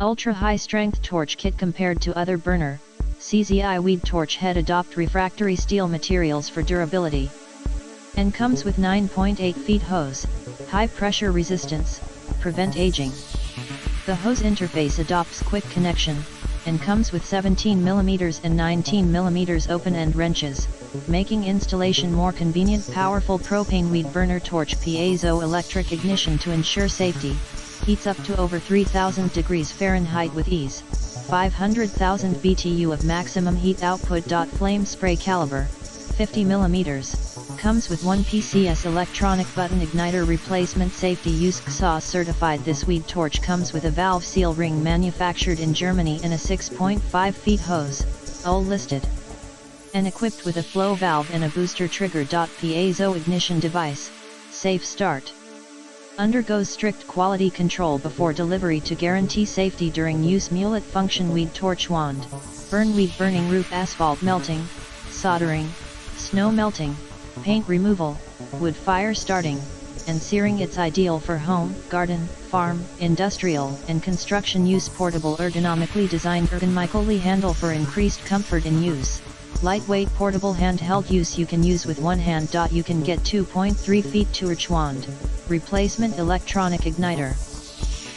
Ultra-high strength torch kit. Compared to other burner, Seesii weed torch head adopt refractory steel materials for durability. And comes with 9.8 feet hose, high pressure resistance, prevent aging. The hose interface adopts quick connection, and comes with 17mm and 19mm open-end wrenches, making installation more convenient. Powerful propane weed burner torch piezo electric ignition to ensure safety, heats up to over 3000 degrees Fahrenheit with ease, 500,000 BTU of maximum heat output. Flame spray caliber, 50mm, comes with 1 PCS electronic button igniter replacement. Safety use cCSAus certified. This weed torch comes with a valve seal ring manufactured in Germany and a 6.5 feet hose, all listed. And equipped with a flow valve and a booster trigger.Piezo ignition device. Safe start. Undergoes strict quality control before delivery to guarantee safety during use. Mulet function weed torch wand, burn weed burning, roof asphalt melting, soldering, snow melting, paint removal, wood fire starting, and searing. It's ideal for home, garden, farm, industrial, and construction use. Portable, ergonomically designed ergonomically handle for increased comfort in use. Lightweight portable handheld use. You can use with one hand. You can get 2.3 feet torch wand, replacement electronic igniter,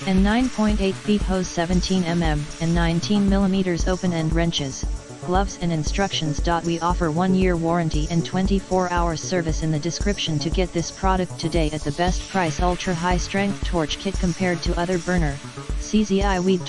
and 9.8 feet hose, 17mm and 19mm open-end wrenches, gloves and instructions. We offer 1-year warranty and 24-hour service in the description to get this product today at the best price. Ultra high strength torch kit. Compared to other burner, Seesii weed